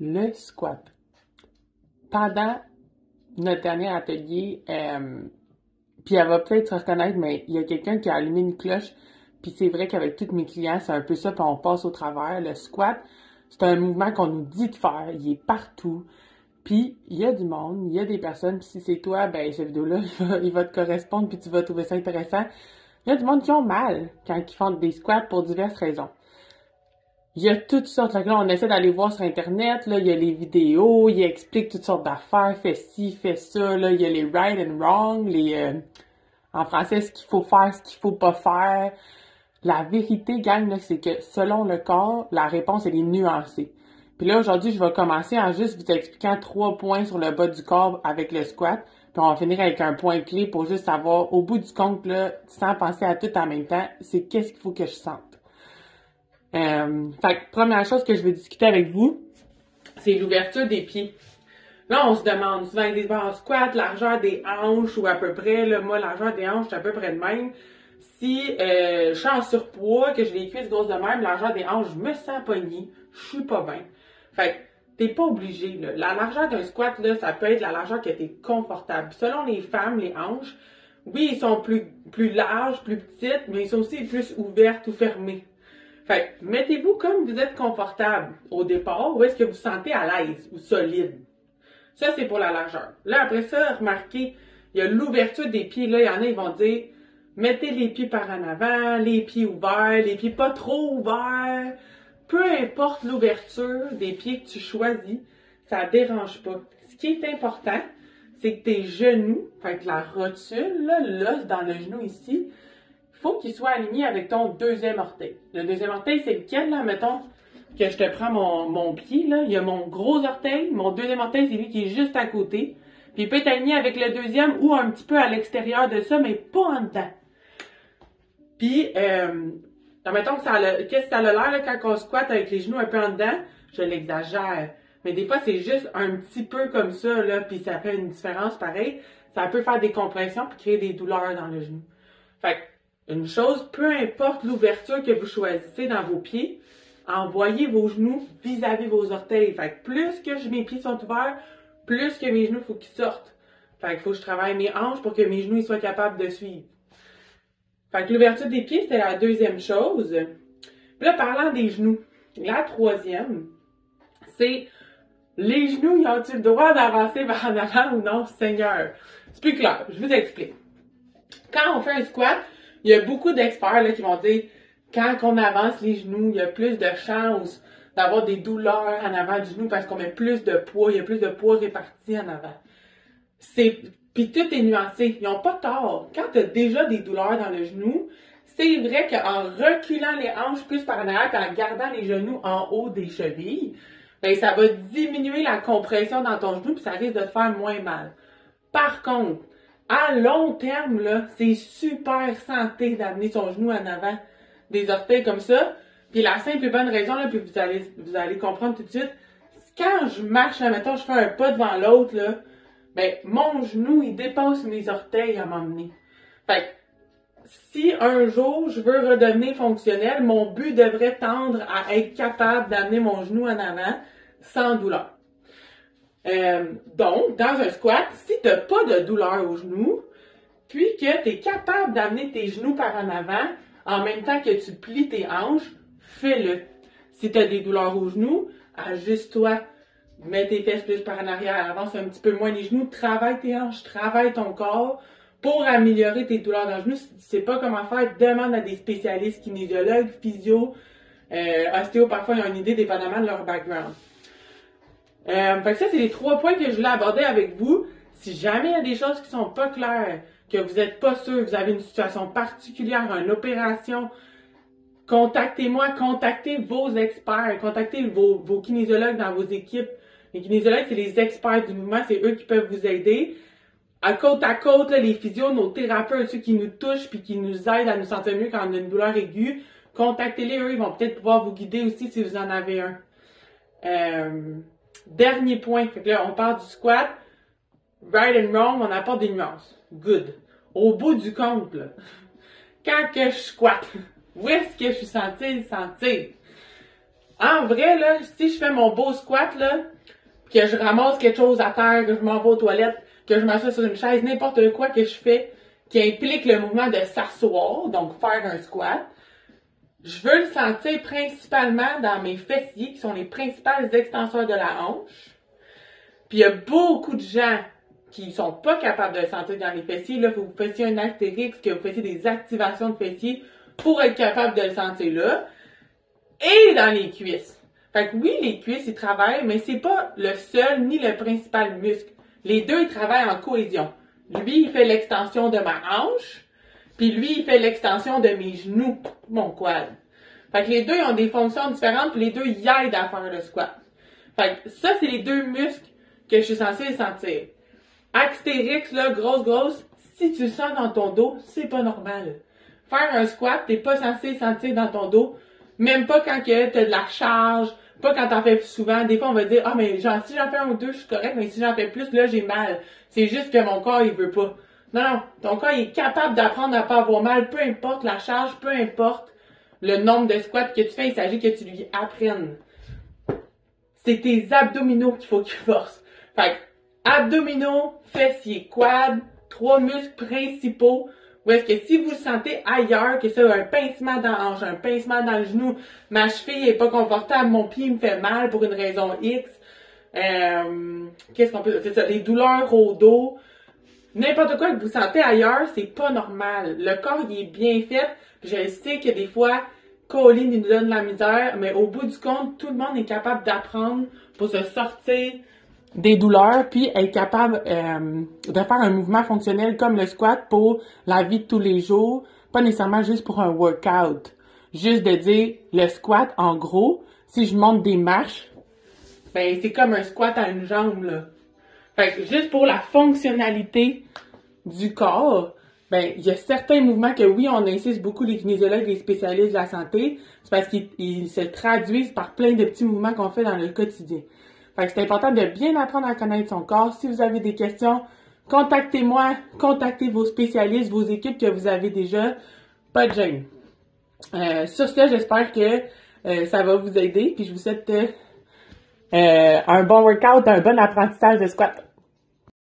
Le squat. Pendant notre dernier atelier, puis elle va peut-être se reconnaître, mais il y a quelqu'un qui a allumé une cloche, puis c'est vrai qu'avec tous mes clients, c'est un peu ça, puis on passe au travers. Le squat, c'est un mouvement qu'on nous dit de faire, il est partout. Puis, il y a du monde, il y a des personnes, puis si c'est toi, ben cette vidéo-là, il va te correspondre, puis tu vas trouver ça intéressant. Il y a du monde qui ont mal quand ils font des squats pour diverses raisons. Il y a toutes sortes, là, on essaie d'aller voir sur Internet, là, il y a les vidéos, il explique toutes sortes d'affaires, fait ci, fait ça, là, il y a les right and wrong, en français, ce qu'il faut faire, ce qu'il faut pas faire. La vérité, gang, là, c'est que selon le corps, la réponse, elle est nuancée. Puis là, aujourd'hui, je vais commencer en juste vous expliquant 3 points sur le bas du corps avec le squat. Puis on va finir avec un point clé pour juste savoir, au bout du compte, là, sans penser à tout en même temps, c'est qu'est-ce qu'il faut que je sente. Fait que première chose que je veux discuter avec vous, c'est l'ouverture des pieds. Là, on se demande souvent avec des barres squat, largeur des hanches ou à peu près, là, moi, largeur des hanches, c'est à peu près de même. Si je suis en surpoids, que j'ai les cuisses grosses de même, largeur des hanches, je me sens pognée, je suis pas bien. Fait que t'es pas obligé, là. La largeur d'un squat, là, ça peut être la largeur que t'es confortable. Selon les femmes, les hanches, oui, ils sont plus larges, plus petites, mais ils sont aussi plus ouvertes ou fermées. Fait que mettez-vous comme vous êtes confortable au départ, ou est-ce que vous vous sentez à l'aise ou solide. Ça, c'est pour la largeur. Là, après ça, remarquez, il y a l'ouverture des pieds. Là, il y en a, ils vont dire, mettez les pieds par en avant, les pieds ouverts, les pieds pas trop ouverts. Peu importe l'ouverture des pieds que tu choisis, ça dérange pas. Ce qui est important, c'est que tes genoux, fait que la rotule, là, l'os dans le genou ici, il faut qu'il soit aligné avec ton deuxième orteil. Le deuxième orteil, c'est lequel, là, mettons, que je te prends mon pied, là, il y a mon gros orteil, mon deuxième orteil, c'est lui qui est juste à côté. Puis il peut être aligné avec le deuxième ou un petit peu à l'extérieur de ça, mais pas en dedans. Puis, mettons que qu'est-ce que ça a l'air là, quand on squatte avec les genoux un peu en dedans? Je l'exagère. Mais des fois, c'est juste un petit peu comme ça, là, puis ça fait une différence pareil. Ça peut faire des compressions puis créer des douleurs dans le genou. Fait que, une chose, peu importe l'ouverture que vous choisissez dans vos pieds, envoyez vos genoux vis-à-vis vos orteils. Fait que plus que mes pieds sont ouverts, plus que mes genoux, faut qu'ils sortent. Fait qu'il faut que je travaille mes hanches pour que mes genoux ils soient capables de suivre. Fait que l'ouverture des pieds, c'était la deuxième chose. Puis là, parlant des genoux, la troisième, c'est les genoux, ils ont-ils le droit d'avancer vers en avant ou non, Seigneur? C'est plus clair, je vous explique. Quand on fait un squat, il y a beaucoup d'experts là, qui vont dire quand on avance les genoux, il y a plus de chances d'avoir des douleurs en avant du genou parce qu'on met plus de poids, il y a plus de poids réparti en avant. Puis tout est nuancé. Ils n'ont pas tort. Quand tu as déjà des douleurs dans le genou, c'est vrai qu'en reculant les hanches plus par en arrière et en gardant les genoux en haut des chevilles, ben, ça va diminuer la compression dans ton genou puis ça risque de te faire moins mal. Par contre, à long terme, là, c'est super santé d'amener son genou en avant des orteils comme ça. Puis la simple et bonne raison, là, puis vous allez comprendre tout de suite, quand je marche, mettons, je fais un pas devant l'autre, là, ben, mon genou, il dépasse mes orteils à m'emmener. Fait que, si un jour je veux redevenir fonctionnel, mon but devrait tendre à être capable d'amener mon genou en avant sans douleur. Donc, dans un squat, si tu n'as pas de douleur au genou, puis que tu es capable d'amener tes genoux par en avant, en même temps que tu plies tes hanches, fais-le. Si tu as des douleurs au genou, ajuste-toi. Mets tes fesses plus par en arrière, avance un petit peu moins les genoux, travaille tes hanches, travaille ton corps pour améliorer tes douleurs dans le genou. Si tu ne sais pas comment faire, demande à des spécialistes kinésiologues, physio, ostéo, parfois ils ont une idée dépendamment de leur background. Fait que ça, c'est les 3 points que je voulais aborder avec vous. Si jamais il y a des choses qui sont pas claires, que vous n'êtes pas sûr, que vous avez une situation particulière, une opération, contactez-moi, contactez vos experts, contactez vos kinésiologues dans vos équipes. Les kinésiologues, c'est les experts du mouvement, c'est eux qui peuvent vous aider. À côte, là, les physios, nos thérapeutes, ceux qui nous touchent puis qui nous aident à nous sentir mieux quand on a une douleur aiguë, contactez-les, eux, ils vont peut-être pouvoir vous guider aussi si vous en avez un. Dernier point, fait que là, on parle du squat, right and wrong, on apporte des nuances. Good. Au bout du compte, là, quand que je squatte, où est-ce que je suis sentir? En vrai, là, si je fais mon beau squat, là, que je ramasse quelque chose à terre, que je m'en vais aux toilettes, que je m'assois sur une chaise, n'importe quoi que je fais qui implique le mouvement de s'asseoir, donc faire un squat, je veux le sentir principalement dans mes fessiers, qui sont les principales extenseurs de la hanche. Puis il y a beaucoup de gens qui sont pas capables de le sentir dans les fessiers. Là, il faut que vous fassiez un astérix, que vous fassiez des activations de fessiers pour être capable de le sentir là. Et dans les cuisses. Fait que oui, les cuisses, ils travaillent, mais c'est pas le seul ni le principal muscle. Les deux, ils travaillent en cohésion. Lui, il fait l'extension de ma hanche, puis lui, il fait l'extension de mes genoux, mon quad. Fait que les deux, ils ont des fonctions différentes, puis les deux, ils aident à faire le squat. Fait que ça, c'est les deux muscles que je suis censée sentir. Astérix, là, grosse, si tu le sens dans ton dos, c'est pas normal. Faire un squat, t'es pas censé sentir dans ton dos, même pas quand t'as de la charge, pas quand t'en fais souvent. Des fois, on va dire, ah, mais genre, si j'en fais un ou deux, je suis correct, mais si j'en fais plus, là, j'ai mal. C'est juste que mon corps, il veut pas. Non, ton corps, il est capable d'apprendre à pas avoir mal, peu importe la charge, peu importe le nombre de squats que tu fais, il s'agit que tu lui apprennes. C'est tes abdominaux qu'il faut que tu forces. Fait que, abdominaux, fessiers, quad, 3 muscles principaux. Ou est-ce que si vous le sentez ailleurs, que ça, un pincement dans la hanche, un pincement dans le genou, ma cheville est pas confortable, mon pied me fait mal pour une raison X, qu'est-ce qu'on peut, c'est ça, des douleurs au dos, n'importe quoi que vous sentez ailleurs, c'est pas normal. Le corps, il est bien fait. Je sais que des fois, Colline, il nous donne de la misère, mais au bout du compte, tout le monde est capable d'apprendre pour se sortir des douleurs, puis être capable de faire un mouvement fonctionnel comme le squat pour la vie de tous les jours, pas nécessairement juste pour un workout. Juste de dire, le squat, en gros, si je monte des marches, ben c'est comme un squat à une jambe, là. Fait que juste pour la fonctionnalité du corps, ben il y a certains mouvements que oui, on insiste beaucoup les kinésiologues, les spécialistes de la santé, c'est parce qu'ils se traduisent par plein de petits mouvements qu'on fait dans le quotidien. Fait que c'est important de bien apprendre à connaître son corps. Si vous avez des questions, contactez-moi, contactez vos spécialistes, vos équipes que vous avez déjà. Pas de gêne. Sur ce, j'espère que ça va vous aider. Puis je vous souhaite un bon workout, un bon apprentissage de squat.